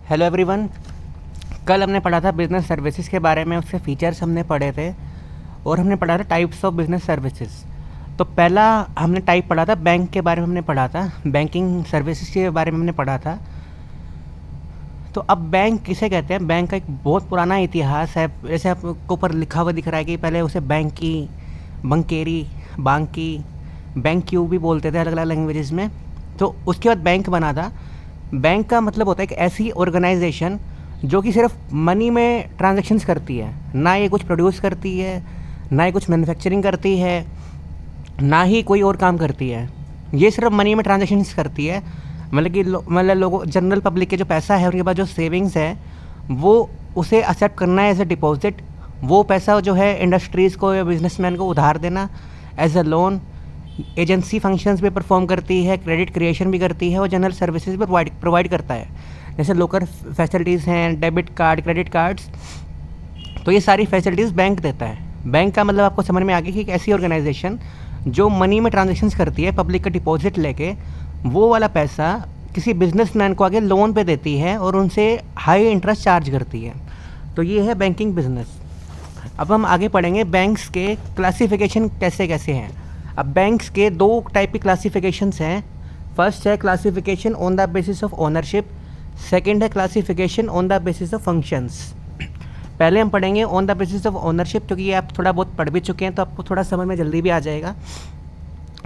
Hello everyone. कल हमने पढ़ा था बिज़नेस सर्विसेज के बारे में, उसके फीचर्स हमने पढ़े थे और हमने पढ़ा था टाइप्स ऑफ बिज़नेस सर्विसेज। तो पहला हमने टाइप पढ़ा था, बैंक के बारे में हमने पढ़ा था, बैंकिंग सर्विसेज के बारे में हमने पढ़ा था। तो अब बैंक किसे कहते हैं? बैंक का एक बहुत पुराना इतिहास है। जैसे आपको ऊपर लिखा हुआ दिख रहा है कि पहले उसे बैंकी, बंकेरी, बांकी, बैंक क्यू भी बोलते थे अलग अलग लैंग्वेजेस में। तो उसके बाद बैंक बना था। बैंक का मतलब होता है कि ऐसी ऑर्गेनाइजेशन जो कि सिर्फ मनी में ट्रांजैक्शंस करती है, ना ये कुछ प्रोड्यूस करती है, ना ये कुछ मैन्युफैक्चरिंग करती है, ना ही कोई और काम करती है। ये सिर्फ मनी में ट्रांजैक्शंस करती है। मतलब कि मतलब लोगों, जनरल पब्लिक के जो पैसा है, उनके पास जो सेविंग्स है, वो उसे एक्सेप्ट करना है एज ए डिपॉजिट। वो पैसा जो है इंडस्ट्रीज़ को या बिजनेसमैन को उधार देना as a loan. Agency functions भी परफॉर्म करती है, क्रेडिट क्रिएशन भी करती है और जनरल सर्विसेज भी प्रोवाइड करता है। जैसे लोकल फैसिलिटीज़ हैं, डेबिट कार्ड, क्रेडिट कार्ड्स, तो ये सारी फैसिलिटीज़ बैंक देता है। बैंक का मतलब आपको समझ में आ गया कि एक ऐसी ऑर्गेनाइजेशन जो मनी में ट्रांजेक्शन्स करती है, पब्लिक का डिपॉजिट लेके वो वाला पैसा किसी बिजनेसमैन को आगे लोन पे देती है और उनसे हाई इंटरेस्ट चार्ज करती है। तो ये है बैंकिंग बिजनेस। अब हम आगे पढ़ेंगे बैंक्स के क्लासिफिकेशन कैसे कैसे हैं। अब बैंक्स के दो टाइप की क्लासिफिकेशंस हैं। फर्स्ट है classification on the basis of ownership, second है classification on the basis of functions. पहले हम पढ़ेंगे on the basis of ownership, क्योंकि ये आप थोड़ा बहुत पढ़ भी चुके हैं तो आपको थोड़ा समझ में जल्दी भी आ जाएगा।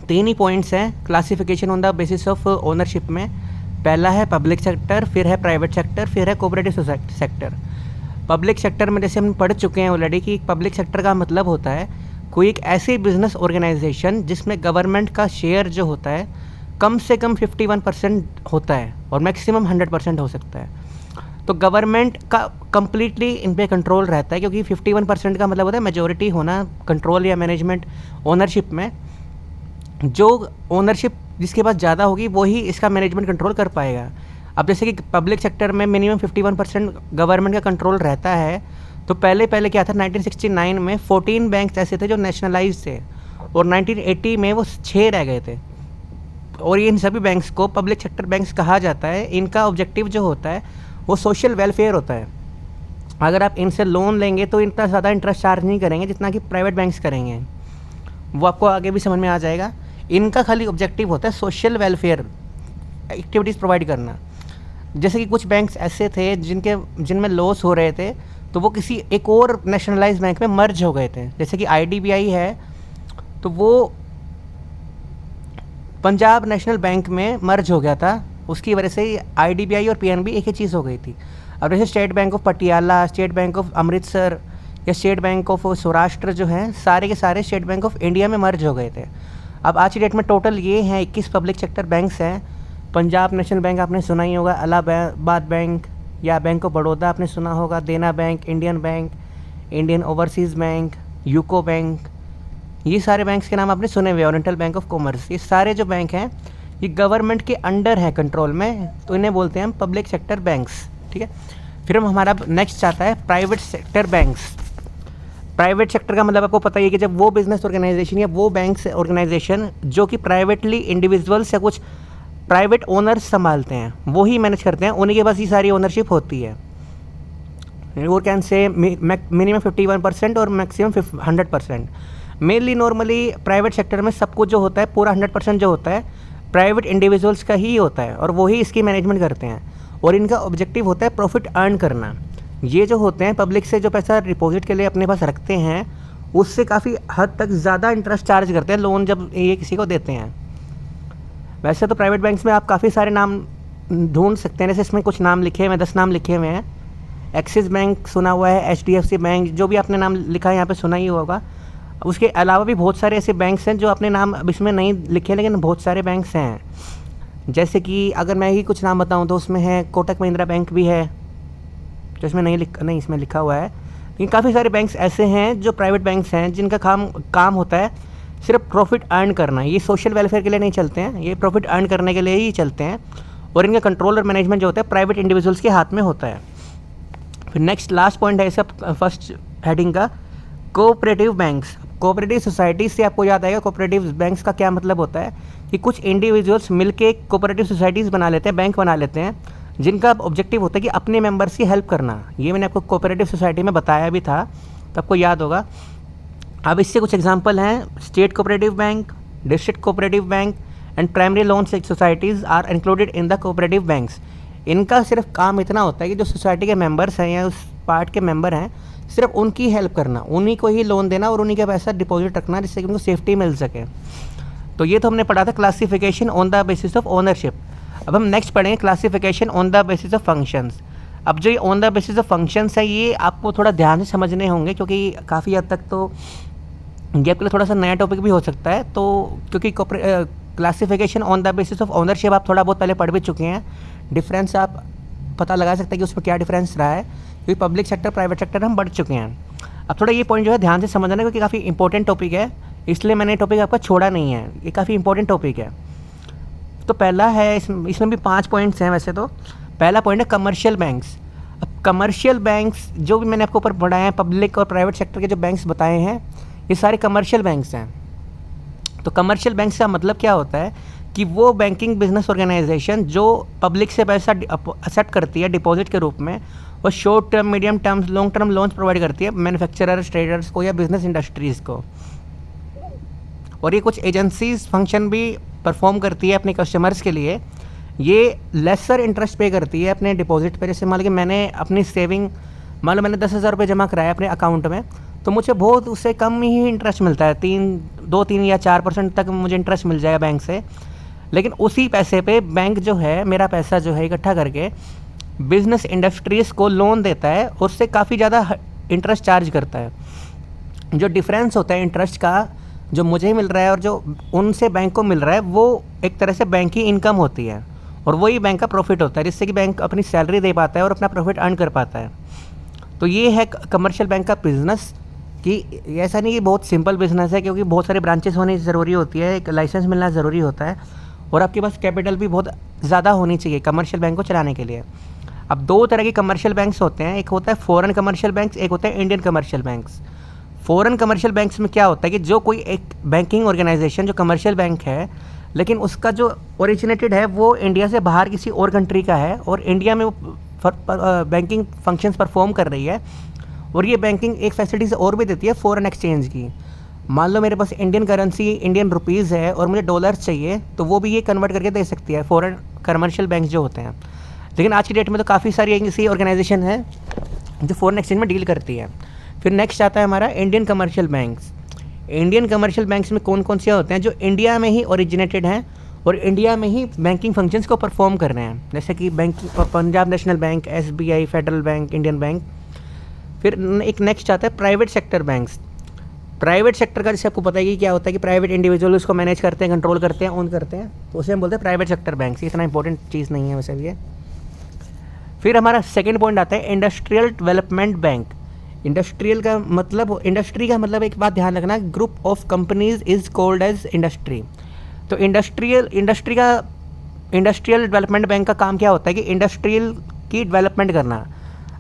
तीन ही पॉइंट्स हैं classification on the basis of ownership में। पहला है पब्लिक सेक्टर, फिर है प्राइवेट सेक्टर, फिर है कोऑपरेटिव सेक्टर। पब्लिक सेक्टर में जैसे हम पढ़ चुके हैं ऑलरेडी कि पब्लिक सेक्टर का मतलब होता है कोई एक ऐसी बिजनेस ऑर्गेनाइजेशन जिसमें गवर्नमेंट का शेयर जो होता है कम से कम 51% होता है और मैक्सिमम 100% हो सकता है। तो गवर्नमेंट का कंप्लीटली इन पे कंट्रोल रहता है, क्योंकि 51% का मतलब होता है मेजॉरिटी होना कंट्रोल या मैनेजमेंट ओनरशिप में। जो ओनरशिप जिसके पास ज़्यादा होगी वही इसका मैनेजमेंट कंट्रोल कर पाएगा। अब जैसे कि पब्लिक सेक्टर में मिनिमम 51% गवर्नमेंट का कंट्रोल रहता है। तो पहले क्या था, 1969 में 14 बैंक्स ऐसे थे जो नेशनलाइज थे और 1980 में वो 6 रह गए थे। और ये इन सभी बैंक्स को पब्लिक सेक्टर बैंक्स कहा जाता है। इनका ऑब्जेक्टिव जो होता है वो सोशल वेलफेयर होता है। अगर आप इनसे लोन लेंगे तो इतना ज़्यादा इंटरेस्ट चार्ज नहीं करेंगे जितना कि प्राइवेट बैंक्स करेंगे। वो आपको आगे भी समझ में आ जाएगा। इनका खाली ऑब्जेक्टिव होता है सोशल वेलफेयर एक्टिविटीज़ प्रोवाइड करना। जैसे कि कुछ बैंक्स ऐसे थे जिनमें लॉस हो रहे थे, तो वो किसी एक और नेशनलाइज बैंक में मर्ज हो गए थे। जैसे कि IDBI है, तो वो पंजाब नेशनल बैंक में मर्ज हो गया था। उसकी वजह से IDBI और PNB एक ही चीज़ हो गई थी। अब जैसे state bank of Patiala, state bank of Amritsar या स्टेट बैंक ऑफ सौराष्ट्र जो हैं, सारे के सारे स्टेट बैंक ऑफ इंडिया में मर्ज हो गए थे। अब आज की डेट में टोटल ये हैं 21 पब्लिक सेक्टर बैंक्स हैं। पंजाब नेशनल बैंक आपने सुना ही होगा, इलाहाबाद बैंक या बैंक ऑफ बड़ौदा आपने सुना होगा, देना bank, Indian bank, Indian overseas bank, UCO bank, ये सारे बैंक्स के नाम आपने सुने हुए। ओरिएंटल बैंक ऑफ कॉमर्स, ये सारे जो बैंक हैं ये गवर्नमेंट के अंडर है, कंट्रोल में, तो इन्हें बोलते हैं हम पब्लिक सेक्टर बैंक्स। ठीक है। फिर हम हमारा नेक्स्ट आता है private sector banks. Private sector का मतलब आपको पता ही है कि जब वो बिजनेस ऑर्गेनाइजेशन या वो बैंक्स ऑर्गेनाइजेशन जो कि प्राइवेटली इंडिविजुअल्स या कुछ प्राइवेट ओनर्स संभालते हैं, वो ही मैनेज करते हैं, उन्हीं के पास ये सारी ओनरशिप होती है। वो कैन से मिनिमम 51% और maximum 100%। Mainly normally private sector में सब कुछ जो होता है पूरा 100% जो होता है प्राइवेट इंडिविजुअल्स का ही होता है और वही इसकी मैनेजमेंट करते हैं और इनका ऑब्जेक्टिव होता है प्रॉफिट अर्न करना। ये जो होते हैं पब्लिक से जो पैसा डिपॉजिट के लिए अपने पास रखते हैं उससे काफ़ी हद तक ज़्यादा इंटरेस्ट चार्ज करते हैं लोन जब ये किसी को देते हैं। वैसे तो प्राइवेट बैंक्स में आप काफ़ी सारे नाम ढूंढ सकते हैं, जैसे इसमें कुछ नाम लिखे हुए हैं, 10 नाम लिखे हुए हैं। एक्सिस बैंक सुना हुआ है, HDFC बैंक, जो भी आपने नाम लिखा है यहाँ पे सुना ही होगा। उसके अलावा भी बहुत सारे ऐसे बैंक्स हैं जो अपने नाम अब इसमें नहीं लिखे, लेकिन बहुत सारे बैंक्स हैं। जैसे कि अगर मैं ही कुछ नाम बताऊँ तो उसमें है कोटक महिंद्रा बैंक भी है, जो इसमें नहीं इसमें लिखा हुआ है। लेकिन काफ़ी सारे बैंक्स ऐसे हैं जो प्राइवेट बैंक्स हैं जिनका काम होता है सिर्फ प्रॉफिट अर्न करना। ये सोशल वेलफेयर के लिए नहीं चलते हैं, ये प्रॉफिट अर्न करने के लिए ही चलते हैं और इनका कंट्रोल और मैनेजमेंट जो होता है प्राइवेट इंडिविजुअल्स के हाथ में होता है। फिर नेक्स्ट लास्ट पॉइंट है सब फर्स्ट हेडिंग का, कोऑपरेटिव बैंक्स। कोऑपरेटिव सोसाइटी से आपको याद आएगा कोऑपरेटिव बैंक्स का क्या मतलब होता है कि कुछ इंडिविजुअल्स मिलके कोऑपरेटिव सोसाइटीज़ बना लेते हैं, बैंक बना लेते हैं, जिनका ऑब्जेक्टिव होता है कि अपने मेंबर्स की हेल्प करना। ये मैंने आपको कोऑपरेटिव सोसाइटी में बताया भी था, तो आपको याद होगा। अब इससे कुछ एग्जांपल हैं, state cooperative bank, district cooperative bank and primary loan societies are included in the cooperative banks. इनका सिर्फ काम इतना होता है कि जो सोसाइटी के मेंबर्स हैं या उस पार्ट के मेंबर हैं, सिर्फ उनकी हेल्प करना, उन्हीं को ही लोन देना और उन्हीं का पैसा डिपॉजिट रखना, जिससे कि उनको सेफ्टी मिल सके। तो ये तो हमने पढ़ा था classification on the basis of ownership. अब हम नेक्स्ट पढ़ेंगे classification on the basis of functions. अब जो ये on the basis of functions है, ये आपको थोड़ा ध्यान से समझने होंगे, क्योंकि काफ़ी हद तक तो ये आपके लिए थोड़ा सा नया टॉपिक भी हो सकता है। तो क्योंकि classification on the basis of ownership आप थोड़ा बहुत पहले पढ़ भी चुके हैं, डिफरेंस आप पता लगा सकते हैं कि उसमें क्या डिफरेंस रहा है, क्योंकि पब्लिक सेक्टर प्राइवेट सेक्टर हम बढ़ चुके हैं। अब थोड़ा ये पॉइंट जो है ध्यान से समझना, क्योंकि काफ़ी इंपॉर्टेंट टॉपिक है, इसलिए मैंने टॉपिक आपका छोड़ा नहीं है, ये काफ़ी इंपॉर्टेंट टॉपिक है। तो पहला है, इसमें भी 5 पॉइंट्स हैं वैसे तो। पहला पॉइंट है कमर्शियल बैंक्स। अब कमर्शियल बैंक्स जो भी मैंने आपको ऊपर पढ़ाए हैं, पब्लिक और प्राइवेट सेक्टर के जो बैंक्स बताए हैं, ये सारे कमर्शियल बैंक्स हैं। तो कमर्शियल बैंक्स का मतलब क्या होता है कि वो बैंकिंग बिजनेस ऑर्गेनाइजेशन जो पब्लिक से पैसा एक्सेप्ट करती है डिपॉजिट के रूप में, वो short term, medium term, long term loans provide करती है मैन्युफैक्चरर्स, ट्रेडर्स को या बिजनेस इंडस्ट्रीज़ को। और ये कुछ एजेंसीज फंक्शन भी परफॉर्म करती है अपने कस्टमर्स के लिए। ये लेसर इंटरेस्ट पे करती है अपने डिपॉजिट पे। जैसे मान लो कि मैंने अपनी सेविंग, मान लो मैंने 10,000 रुपये जमा कराया अपने अकाउंट में, तो मुझे बहुत उससे कम ही इंटरेस्ट मिलता है, 3 या 4% तक मुझे इंटरेस्ट मिल जाएगा बैंक से। लेकिन उसी पैसे पे बैंक जो है मेरा पैसा जो है इकट्ठा करके बिजनेस इंडस्ट्रीज़ को लोन देता है, और उससे काफ़ी ज़्यादा इंटरेस्ट चार्ज करता है। जो डिफरेंस होता है इंटरेस्ट का, जो मुझे मिल रहा है और जो उनसे बैंक को मिल रहा है, वो एक तरह से बैंक की इनकम होती है, और वही बैंक का प्रॉफिट होता है, जिससे कि बैंक अपनी सैलरी दे पाता है और अपना प्रॉफिट अर्न कर पाता है। तो ये है कमर्शियल बैंक का बिज़नेस। कि ऐसा नहीं कि बहुत सिंपल बिजनेस है, क्योंकि बहुत सारे ब्रांचेस होने ज़रूरी होती है, एक लाइसेंस मिलना ज़रूरी होता है, और आपके पास कैपिटल भी बहुत ज़्यादा होनी चाहिए कमर्शियल बैंक को चलाने के लिए। अब 2 तरह के कमर्शियल बैंक्स होते हैं, एक होता है फॉरेन कमर्शियल बैंक्स, एक होता है Indian commercial banks. Foreign commercial banks में क्या होता है कि जो कोई एक बैंकिंग ऑर्गेनाइजेशन जो कमर्शियल बैंक है, लेकिन उसका जो ओरिजिनेटेड है वो इंडिया से बाहर किसी और कंट्री का है, और इंडिया में वो बैंकिंग फंक्शंस परफॉर्म कर रही है, और ये बैंकिंग एक फैसिलिटीज़ और भी देती है फॉरेन एक्सचेंज की। मान लो मेरे पास इंडियन करेंसी इंडियन रुपीज़ है और मुझे डॉलर्स चाहिए, तो वो भी ये कन्वर्ट करके दे सकती है फॉरेन कमर्शियल बैंक जो होते हैं। लेकिन आज की डेट में तो काफ़ी सारी ऐसी ऑर्गेनाइजेशन है जो फॉरेन एक्सचेंज में डील करती है। फिर नेक्स्ट आता है हमारा Indian commercial banks. Indian commercial banks में कौन कौन से होते हैं? जो इंडिया में ही ओरिजिनेटेड हैं और इंडिया में ही बैंकिंग फंक्शंस को परफॉर्म कर रहे हैं, जैसे कि bank Punjab national bank, SBI, federal bank, Indian bank. फिर एक नेक्स्ट आता है private sector banks. Private sector का जैसे आपको पता है कि क्या होता है कि प्राइवेट इंडिविजुअल उसको मैनेज करते हैं, कंट्रोल करते हैं, ओन करते हैं, तो उसे हम बोलते हैं प्राइवेट सेक्टर बैंक्स। इतना इंपॉर्टेंट चीज़ नहीं है वैसे भी है। फिर हमारा सेकंड पॉइंट आता है इंडस्ट्रियल डेवलपमेंट बैंक। इंडस्ट्रियल का मतलब, इंडस्ट्री का मतलब एक बात ध्यान रखना, group of companies is called as industry. तो इंडस्ट्रियल डेवलपमेंट बैंक का काम क्या होता है कि इंडस्ट्रियल की डेवलपमेंट करना।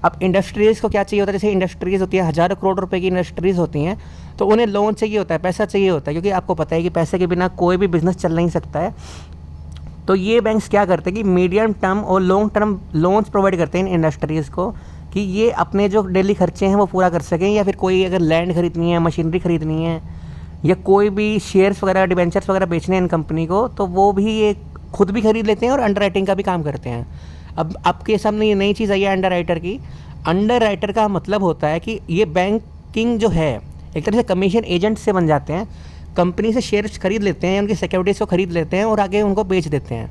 अब इंडस्ट्रीज़ को क्या चाहिए होता है? जैसे इंडस्ट्रीज़ होती है, हज़ारों करोड़ रुपए की इंडस्ट्रीज़ होती हैं, तो उन्हें लोन चाहिए होता है, पैसा चाहिए होता है, क्योंकि आपको पता है कि पैसे के बिना कोई भी बिज़नेस चल नहीं सकता है। तो ये बैंक्स क्या करते हैं कि मीडियम टर्म और लॉन्ग टर्म लोन्स प्रोवाइड करते हैं इन इंडस्ट्रीज़ को, कि ये अपने जो डेली खर्चे हैं वो पूरा कर सकें, या फिर कोई अगर लैंड खरीदनी है, मशीनरी खरीदनी है, या कोई भी शेयर्स वगैरह, डिबेंचर्स वगैरह बेचने हैं इन कंपनी को, तो वो भी ये खुद भी खरीद लेते हैं और अंडर राइटिंग का भी काम करते हैं। अब आपके सामने ये नई चीज़ आई है अंडर राइटर की। अंडर राइटर का मतलब होता है कि ये बैंकिंग जो है एक तरह से कमीशन एजेंट से बन जाते हैं, कंपनी से शेयर्स खरीद लेते हैं, उनकी सिक्योरिटीज़ को खरीद लेते हैं और आगे उनको बेच देते हैं,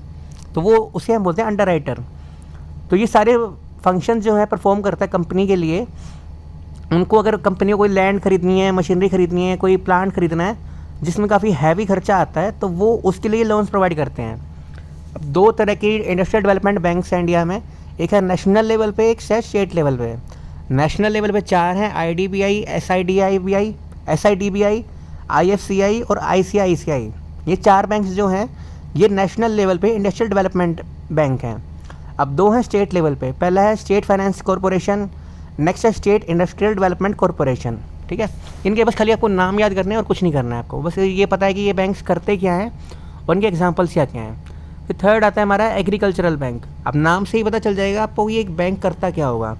तो वो उसे हम बोलते हैं अंडर राइटर। तो ये सारे फंक्शन जो है परफॉर्म करता है कंपनी के लिए। उनको अगर कंपनी को कोई लैंड खरीदनी है, मशीनरी खरीदनी है, कोई प्लांट खरीदना है जिसमें काफ़ी हैवी खर्चा आता है, तो वो उसके लिए लोन्स प्रोवाइड करते हैं। अब 2 तरह की इंडस्ट्रियल डेवलपमेंट बैंक्स हैं इंडिया में, एक है नेशनल लेवल पे, एक है स्टेट लेवल पे। नेशनल लेवल पे 4 हैं, IDBI, SIDBI, IFCI और ICICI। ये 4 बैंक्स जो हैं ये नेशनल लेवल पे इंडस्ट्रियल डेवलपमेंट बैंक हैं। अब 2 हैं स्टेट लेवल पे, पहला है स्टेट फाइनेंस कॉरपोरेशन, नेक्स्ट है स्टेट इंडस्ट्रियल डेवलपमेंट कॉरपोरेशन। ठीक है, इनके बस खाली आपको नाम याद करने हैं और कुछ नहीं करना है आपको, बस ये पता है कि ये बैंक्स करते क्या हैं और इनके एग्जांपल्स क्या क्या हैं। फिर थर्ड आता है हमारा एग्रीकल्चरल बैंक। अब नाम से ही पता चल जाएगा आपको ये एक बैंक करता क्या होगा।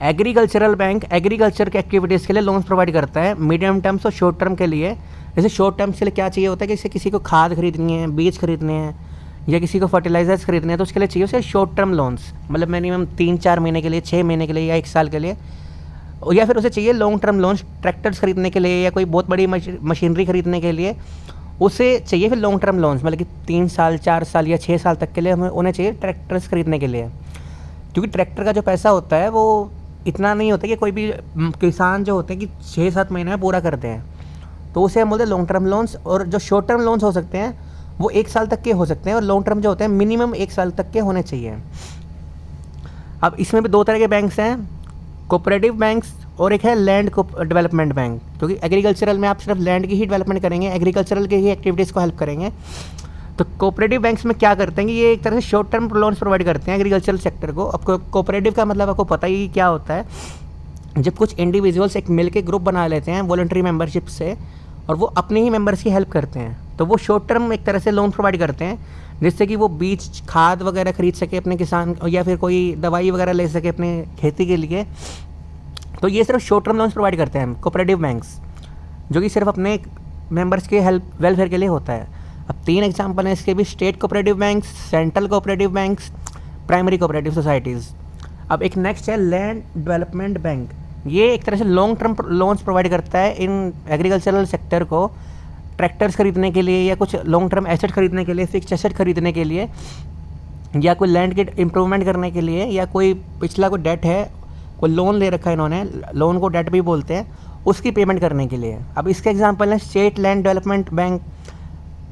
एग्रीकल्चरल बैंक एग्रीकल्चर के एक्टिविटीज़ के लिए लोन्स प्रोवाइड करता है, मीडियम टर्म्स और शॉर्ट टर्म के लिए। जैसे शॉर्ट टर्म्स के लिए क्या चाहिए होता है कि जैसे किसी को खाद खरीदनी है, बीज खरीदने हैं, या किसी को फर्टिलाइजर्स खरीदने हैं, तो उसके लिए चाहिए उसे शॉर्ट टर्म लोन्स, मतलब मिनिमम 3-4 महीने के लिए, 6 महीने के लिए या 1 साल के लिए। या फिर उसे चाहिए लॉन्ग टर्म लोन्स, ट्रैक्टर्स खरीदने के लिए या कोई बहुत बड़ी मशीनरी खरीदने के लिए उसे चाहिए फिर लॉन्ग टर्म लोन्स, मतलब कि 3 साल, 4 साल या 6 साल तक के लिए हमें उन्हें चाहिए ट्रैक्टर्स खरीदने के लिए। क्योंकि ट्रैक्टर का जो पैसा होता है वो इतना नहीं होता कि कोई भी किसान जो होते हैं कि 6-7 महीने में पूरा करते हैं, तो उसे हम बोलते हैं लॉन्ग टर्म लोन्स। और जो शॉर्ट टर्म लोन्स हो सकते हैं वो 1 साल तक के हो सकते हैं, और लॉन्ग टर्म जो होते हैं मिनिमम 1 साल तक के होने चाहिए। अब इसमें भी 2 तरह के बैंक्स हैं, कोऑपरेटिव बैंक्स और एक है लैंड डेवलपमेंट बैंक। क्योंकि एग्रीकल्चरल में आप सिर्फ लैंड की ही डेवलपमेंट करेंगे, एग्रीकल्चरल की ही एक्टिविटीज़ को हेल्प करेंगे। तो कोऑपरेटिव बैंक्स में क्या करते हैं कि ये एक तरह से शॉर्ट टर्म लोन्स प्रोवाइड करते हैं एग्रीकल्चरल सेक्टर को। अब कोऑपरेटिव का मतलब आपको पता ही क्या होता है, जब कुछ इंडिविजुअल्स एक मिल के ग्रुप बना लेते हैं वॉलंटरी मेंबरशिप से, और वो अपने ही मेंबर्स की हेल्प करते हैं, तो वो शॉर्ट टर्म एक तरह से लोन प्रोवाइड करते हैं, जिससे कि वो बीज खाद वगैरह खरीद सके अपने किसान, या फिर कोई दवाई वगैरह ले सके अपने खेती के लिए। तो ये सिर्फ शॉर्ट टर्म लोन्स प्रोवाइड करते हैं कोऑपरेटिव बैंक्स, जो कि सिर्फ अपने मेंबर्स के हेल्प वेलफेयर के लिए होता है। अब 3 एग्जांपल हैं इसके भी, state cooperative banks, central cooperative banks, primary cooperative societies. अब एक नेक्स्ट है लैंड डेवलपमेंट बैंक। ये एक तरह से लॉन्ग टर्म लोन्स प्रोवाइड करता है इन एग्रीकल्चरल सेक्टर को, ट्रैक्टर्स खरीदने के लिए या कुछ लॉन्ग टर्म एसेट खरीदने के लिए, फिक्स एसेट खरीदने के लिए, या कोई लैंड के इम्प्रूवमेंट करने के लिए, या कोई पिछला कोई डेट है, कोई लोन ले रखा है इन्होंने, लोन को डेट भी बोलते हैं, उसकी पेमेंट करने के लिए। अब इसके एग्जांपल हैं state land development bank,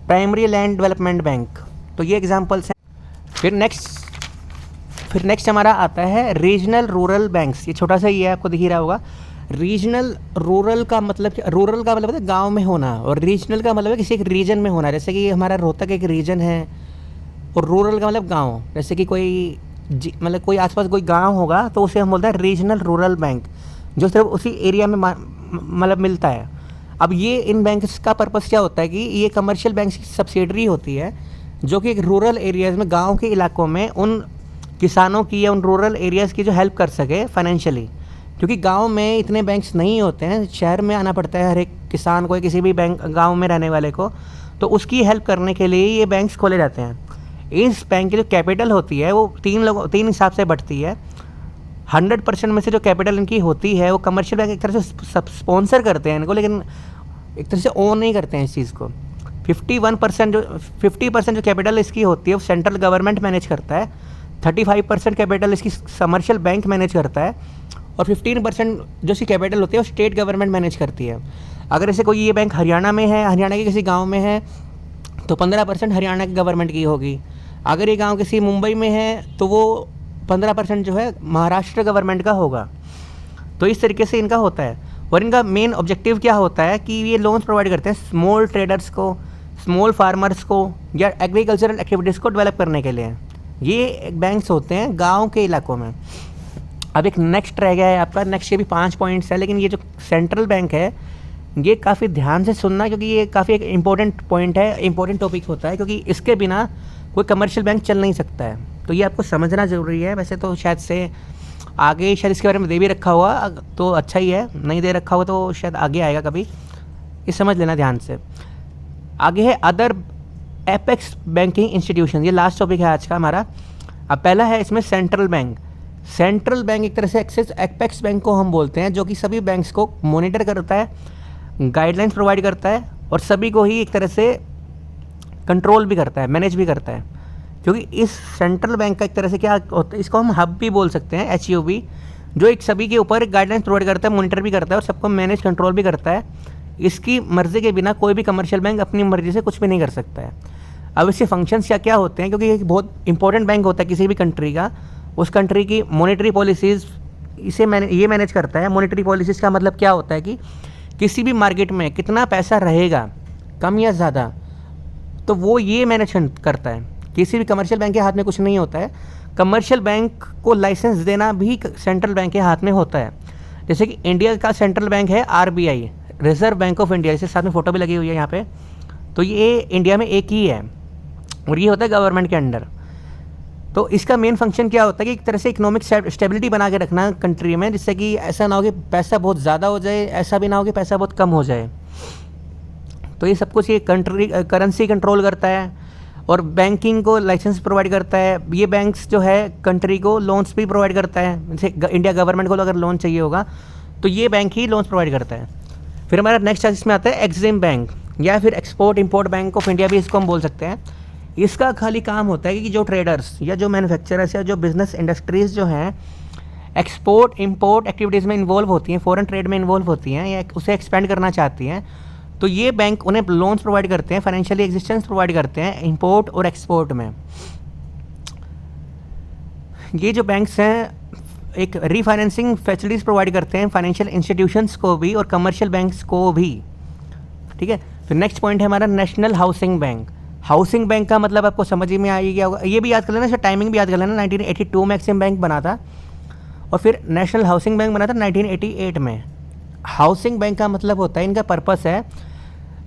primary land development bank. तो ये एग्जांपल्स हैं। फिर नेक्स्ट हमारा आता है रीजनल रूरल बैंक्स। ये छोटा सा ही है, आपको दिख ही रहा होगा। रीजनल रूरल का मतलब है गांव में होना, और रीजनल का मतलब है किसी एक रीजन में होना। जैसे कि हमारा रोहतक एक रीजन है, और रूरल का मतलब गांव। जैसे कि मतलब कोई आसपास कोई गांव होगा तो उसे हम बोलते हैं रीजनल रूरल बैंक, जो सिर्फ उसी एरिया में मतलब मिलता है। अब ये इन बैंक्स का पर्पस क्या होता है कि ये कमर्शियल बैंक्स की सब्सिडरी होती है, जो कि एक रूरल एरियाज़ में, गाँव के इलाकों में उन किसानों की या उन रूरल एरियाज़ की जो हेल्प कर सके फाइनेंशियली। क्योंकि गांव में इतने बैंक्स नहीं होते हैं, शहर में आना पड़ता है हर एक किसान को, किसी भी बैंक गांव में रहने वाले को, तो उसकी हेल्प करने के लिए ये बैंक्स खोले जाते हैं। इस बैंक की जो कैपिटल होती है वो 3 हिसाब से बढ़ती है। 100% में से जो कैपिटल इनकी होती है वो कमर्शियल बैंक एक तरह से स्पॉन्सर करते हैं इनको, लेकिन एक तरह से ओन नहीं करते हैं इस चीज़ को। 50% जो कैपिटल इसकी होती है वो सेंट्रल गवर्नमेंट मैनेज करता है, 35% कैपिटल इसकी कमर्शियल बैंक मैनेज करता है, और 15% जो इसकी कैपिटल होती है वो स्टेट गवर्नमेंट मैनेज करती है। अगर जैसे कोई ये बैंक हरियाणा में है, हरियाणा के किसी गांव में है, तो 15% हरियाणा की गवर्नमेंट की होगी। अगर ये गांव किसी मुंबई में है तो वो 15% जो है महाराष्ट्र गवर्नमेंट का होगा। तो इस तरीके से इनका होता है। और इनका मेन ऑब्जेक्टिव क्या होता है कि ये लोन्स प्रोवाइड करते हैं स्मॉल ट्रेडर्स को, स्मॉल फार्मर्स को, या एग्रीकल्चरल एक्टिविटीज़ को डेवलप करने के लिए। ये बैंक्स होते हैं गाँव के इलाकों में। अब एक नेक्स्ट रह गया है आपका, नेक्स्ट ये भी 5 पॉइंट्स है, लेकिन ये जो सेंट्रल बैंक है ये काफ़ी ध्यान से सुनना, क्योंकि ये काफ़ी एक इम्पोर्टेंट पॉइंट है, इम्पोर्टेंट टॉपिक होता है, क्योंकि इसके बिना कोई कमर्शियल बैंक चल नहीं सकता है। तो ये आपको समझना ज़रूरी है। वैसे तो शायद से आगे शायद इसके बारे में दे भी रखा हुआ तो अच्छा ही है, नहीं दे रखा हुआ तो शायद आगे आएगा कभी, ये समझ लेना ध्यान से। आगे है अदर एपेक्स बैंकिंग इंस्टीट्यूशन, ये लास्ट टॉपिक है आज का हमारा। अब पहला है इसमें सेंट्रल बैंक। सेंट्रल बैंक एक तरह से एपेक्स बैंक को हम बोलते हैं, जो कि सभी बैंक्स को मॉनिटर करता है, गाइडलाइंस प्रोवाइड करता है, और सभी को ही एक तरह से कंट्रोल भी करता है, मैनेज भी करता है। क्योंकि इस सेंट्रल बैंक का एक तरह से क्या होता है, इसको हम हब भी बोल सकते हैं, HUB, जो एक सभी के ऊपर गाइडलाइंस प्रोवाइड करता है, मॉनिटर भी करता है, और सबको मैनेज कंट्रोल भी करता है। इसकी मर्ज़ी के बिना कोई भी कमर्शियल बैंक अपनी मर्ज़ी से कुछ भी नहीं कर सकता है। अब इसके फंक्शंस क्या क्या होते हैं, क्योंकि एक बहुत इंपॉर्टेंट बैंक होता है किसी भी कंट्री का, उस कंट्री की मॉनेटरी पॉलिसीज़ ये मैनेज करता है। मॉनेटरी पॉलिसीज़ का मतलब क्या होता है कि किसी भी मार्केट में कितना पैसा रहेगा, कम या ज़्यादा, तो वो ये मैनेज करता है। किसी भी कमर्शियल बैंक के हाथ में कुछ नहीं होता है। कमर्शियल बैंक को लाइसेंस देना भी सेंट्रल बैंक के हाथ में होता है। जैसे कि इंडिया का सेंट्रल बैंक है RBI, reserve bank of India, इसके साथ में फ़ोटो भी लगी हुई है यहाँ पे। तो ये इंडिया में एक ही है। और ये होता है गवर्नमेंट के अंडर। तो इसका मेन फंक्शन क्या होता है कि एक तरह से इकोनॉमिक स्टेबिलिटी बना के रखना कंट्री में, जिससे कि ऐसा ना हो कि पैसा बहुत ज़्यादा हो जाए, ऐसा भी ना हो कि पैसा बहुत कम हो जाए। तो ये सब कुछ ये कंट्री करेंसी कंट्रोल करता है और बैंकिंग को लाइसेंस प्रोवाइड करता है। ये बैंक्स जो है कंट्री को लोन्स भी प्रोवाइड करता है, जैसे इंडिया गवर्नमेंट को अगर लोन चाहिए होगा तो ये बैंक ही लोन्स प्रोवाइड करता है। फिर हमारा नेक्स्ट इसमें आता है एग्जिम बैंक या फिर export import bank of India भी इसको हम बोल सकते हैं। इसका खाली काम होता है कि जो ट्रेडर्स या जो मैन्युफैक्चरर्स या जो बिजनेस इंडस्ट्रीज़ जो हैं एक्सपोर्ट इंपोर्ट एक्टिविटीज़ में इन्वॉल्व होती हैं, फॉरेन ट्रेड में इन्वॉल्व होती हैं या उसे एक्सपेंड करना चाहती हैं, तो ये बैंक उन्हें लोन्स प्रोवाइड करते हैं, फाइनेंशियली एग्जिस्टेंस प्रोवाइड करते हैं इंपोर्ट और एक्सपोर्ट में। ये जो बैंक्स हैं एक रीफाइनेंसिंग फैसिलिटीज़ प्रोवाइड करते हैं फाइनेंशियल इंस्टीट्यूशंस को भी और कमर्शियल बैंक्स को भी। ठीक है, फिर नेक्स्ट पॉइंट है हमारा national housing bank. Housing bank का मतलब आपको समझ ही में आ ही गया होगा, ये भी याद कर लेना, इसका टाइमिंग भी याद कर लेना। 1982 में एक्सिम बैंक बना था और फिर नेशनल हाउसिंग बैंक बना था 1988 में। हाउसिंग बैंक का मतलब होता है, इनका पर्पस है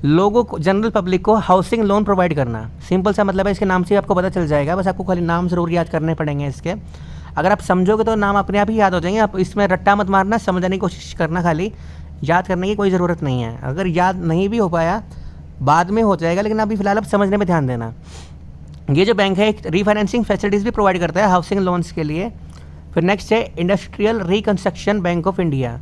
लोगों को, जनरल पब्लिक को हाउसिंग लोन प्रोवाइड करना। सिंपल सा मतलब है, इसके नाम से आपको पता चल जाएगा, बस आपको खाली नाम ज़रूर याद करने पड़ेंगे इसके। अगर आप समझोगे तो नाम अपने आप ही याद हो जाएंगे। आप इसमें रट्टा मत मारना, समझने की कोशिश करना, खाली याद करने की कोई ज़रूरत नहीं है। अगर याद नहीं भी हो पाया बाद में हो जाएगा, लेकिन अभी फ़िलहाल आप समझने में ध्यान देना। ये जो बैंक है एक रीफाइनेंसिंग फैसिलिटीज़ भी प्रोवाइड करता है हाउसिंग लोन्स के लिए। फिर नेक्स्ट है industrial reconstruction bank of India.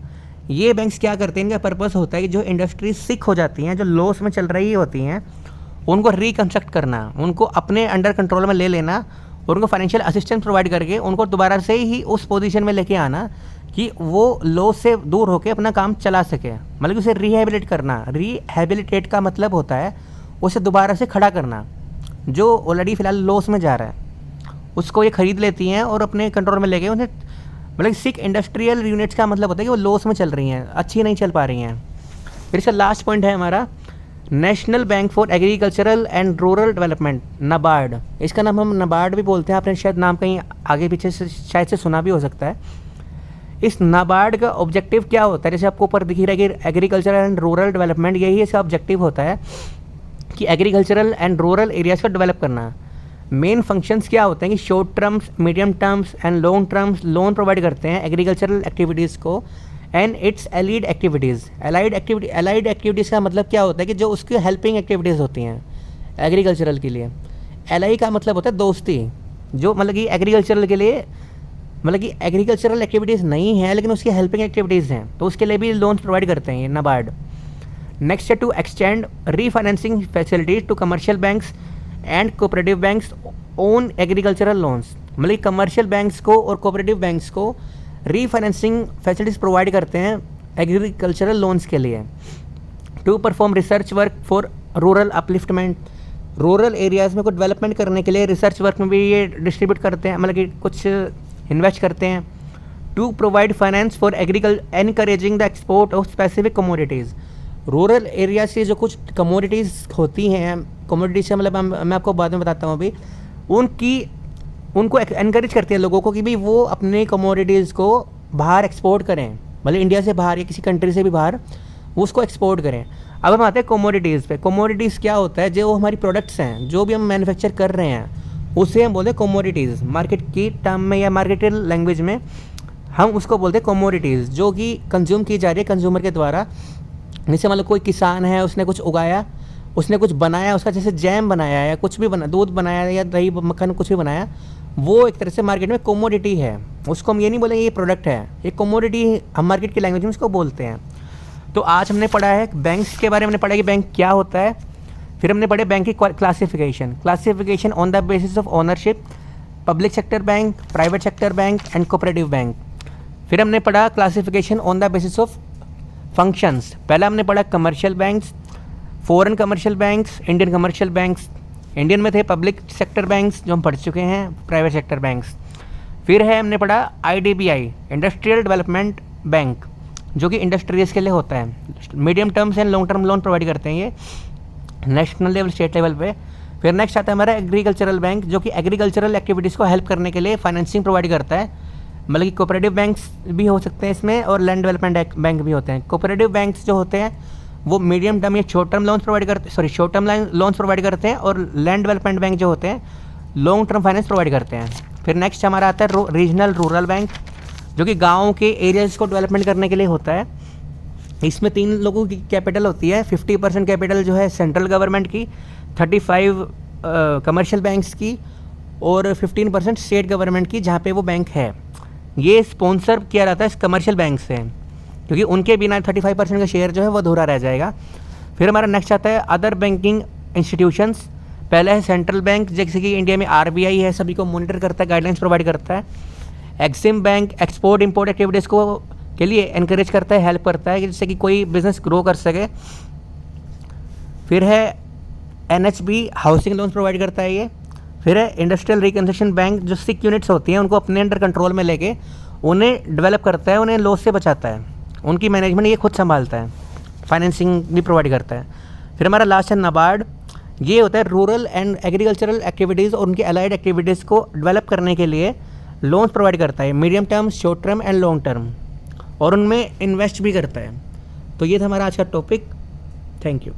ये बैंक्स क्या करते हैं, इनका पर्पस होता है कि जो इंडस्ट्रीज सिक हो जाती हैं, जो लॉस में चल रही होती हैं, उनको रिकन्स्ट्रक्ट करना, उनको अपने अंडर कंट्रोल में ले लेना और उनको फाइनेंशियल असिस्टेंस प्रोवाइड करके उनको दोबारा से ही उस पोजीशन में लेके आना कि वो लॉस से दूर होकर अपना काम चला सके। मतलब उसे रिहेबिलिट करना। रिहेबिलिटेट का मतलब होता है उसे दोबारा से खड़ा करना। जो ऑलरेडी फ़िलहाल लॉस में जा रहा है उसको ये ख़रीद लेती हैं और अपने कंट्रोल में लेके उन्हें, मतलब सिक इंडस्ट्रियल यूनिट्स का मतलब होता है कि वो लॉस में चल रही हैं, अच्छी नहीं चल पा रही हैं। फिर इसका लास्ट पॉइंट है हमारा national bank for agricultural and rural development, NABARD. इसका नाम हम नाबार्ड भी बोलते हैं, आपने शायद नाम कहीं आगे पीछे से शायद से सुना भी हो सकता है। इस नाबार्ड का ऑब्जेक्टिव क्या होता है, जैसे आपको ऊपर दिख रहा है कि एग्रीकल्चरल एंड रूरल डेवलपमेंट, यही इसका ऑब्जेक्टिव होता है कि एग्रीकल्चरल एंड रूरल एरियाज़ को डेवलप करना। मेन फंक्शंस क्या होते हैं कि short terms, medium terms and long terms loan provide करते हैं एग्रीकल्चरल एक्टिविटीज़ को and it's allied activities. Allied activities का मतलब क्या होता है कि जो उसकी हेल्पिंग एक्टिविटीज़ होती हैं एग्रीकल्चरल के लिए। एलाई का मतलब होता है दोस्ती, जो मतलब कि एग्रीकल्चरल के लिए, मतलब कि एग्रीकल्चरल एक्टिविटीज़ नहीं है लेकिन उसकी हेल्पिंग एक्टिविटीज़ हैं, तो उसके लिए भी लोन्स प्रोवाइड करते हैं ये नाबार्ड। नेक्स्ट है to extend refinancing facilities to commercial banks and cooperative banks on agricultural loans. मतलब कमर्शियल बैंक्स को और कोऑपरेटिव बैंक्स को रीफाइनेंसिंग फैसिलिटीज़ प्रोवाइड करते हैं एग्रीकल्चरल लोन्स के लिए। To perform research work for rural upliftment, rural areas में कुछ डेवलपमेंट करने के लिए रिसर्च वर्क में भी ये डिस्ट्रीब्यूट करते हैं, मतलब कि कुछ इन्वेस्ट करते हैं। To provide finance for encouraging the export of specific commodities, rural area से जो कुछ कमोडिटीज़ होती हैं, कमोडिटीज़ से मतलब मैं आपको बाद में बताता हूँ अभी, उनको एनकरेज करती है लोगों को कि भाई वो अपने कमोडिटीज़ को बाहर एक्सपोर्ट करें, मतलब इंडिया से बाहर या किसी कंट्री से भी बाहर वो उसको एक्सपोर्ट करें। अब हम आते हैं कमोडिटीज़ पे। कमोडिटीज़ क्या होता है, जो हमारी प्रोडक्ट्स हैं, जो भी हम मैन्युफैक्चर कर रहे हैं उसे हम बोलते हैं कमोडिटीज़। मार्केट की टर्म में या मार्केट लैंग्वेज में हम उसको बोलते हैं कमोडिटीज़, जो कि कंज्यूम की जा रही है कंज्यूमर के द्वारा। जैसे मतलब कोई किसान है, उसने कुछ उगाया, उसने कुछ बनाया, उसका जैसे जैम बनाया या कुछ भी बना, दूध बनाया या दही मक्खन कुछ भी बनाया, वो एक तरह से मार्केट में कमोडिटी है। उसको हम ये नहीं बोलेंगे ये प्रोडक्ट है, ये कमोडिटी हम मार्केट की लैंग्वेज में उसको बोलते हैं। तो आज हमने पढ़ा है बैंक्स के बारे में, हमने पढ़ा कि बैंक क्या होता है। फिर हमने पढ़े बैंक की classification on the basis of ownership, public sector bank, private sector bank and cooperative bank. फिर हमने पढ़ा classification on the basis of functions. पहला हमने पढ़ा commercial banks, foreign commercial banks, Indian commercial banks. Indian में थे public sector banks जो हम पढ़ चुके हैं, प्राइवेट सेक्टर बैंक्स। फिर है हमने पढ़ा IDBI, इंडस्ट्रियल डेवलपमेंट बैंक, जो कि इंडस्ट्रीज के लिए होता है। Medium terms and long term loan provide करते हैं ये नेशनल लेवल, स्टेट लेवल पे। फिर नेक्स्ट आता है हमारा एग्रीकल्चरल बैंक, जो कि एग्रीकल्चरल एक्टिविटीज़ को हेल्प करने के लिए फाइनेंसिंग प्रोवाइड करता है। मतलब कि कोऑपरेटिव बैंक्स भी हो सकते हैं इसमें और लैंड डेवलपमेंट बैंक भी होते हैं। कोऑपरेटिव बैंक्स जो होते हैं वो मीडियम टर्म या शॉर्ट टर्म लोन्स प्रोवाइड करते शॉर्ट टर्म लोन्स प्रोवाइड करते हैं, और लैंड डेवलपमेंट बैंक जो होते हैं लॉन्ग टर्म फाइनेंस प्रोवाइड करते हैं। फिर नेक्स्ट हमारा आता है रीजनल रूरल बैंक, जो कि गाँव के एरियाज़ को डेवलपमेंट करने के लिए होता है। इसमें 3 लोगों की कैपिटल होती है। 50% कैपिटल जो है सेंट्रल गवर्नमेंट की, 35 कमर्शियल बैंक्स की, और 15% स्टेट गवर्नमेंट की जहाँ पे वो बैंक है। ये स्पॉन्सर किया जाता है इस कमर्शियल बैंक से, क्योंकि उनके बिना 35% का शेयर जो है वो अधूरा रह जाएगा। फिर हमारा नेक्स्ट आता है अदर बैंकिंग इंस्टीट्यूशंस। पहला है सेंट्रल बैंक, जैसे कि इंडिया में RBI है, सभी को मॉनिटर करता है, गाइडलाइंस प्रोवाइड करता है। Exim bank export import activities को के लिए एनकरेज करता है, हेल्प करता है, जिससे कि कोई बिजनेस ग्रो कर सके। फिर है NHB, हाउसिंग लोन्स प्रोवाइड करता है ये। फिर है इंडस्ट्रियल रिकंस्ट्रक्शन बैंक, जो 6 यूनिट्स होती हैं उनको अपने अंडर कंट्रोल में लेके उन्हें डेवलप करता है, उन्हें लॉस से बचाता है, उनकी मैनेजमेंट ये खुद संभालता है, फाइनेंसिंग भी प्रोवाइड करता है। फिर हमारा लास्ट है NABARD, ये होता है रूरल एंड एग्रीकल्चरल एक्टिविटीज़ और उनकी अलाइड एक्टिविटीज़ को डेवलप करने के लिए लोन्स प्रोवाइड करता है, medium term, short term and long term, और उनमें इन्वेस्ट भी करता है। तो ये था हमारा आज का टॉपिक। Thank you.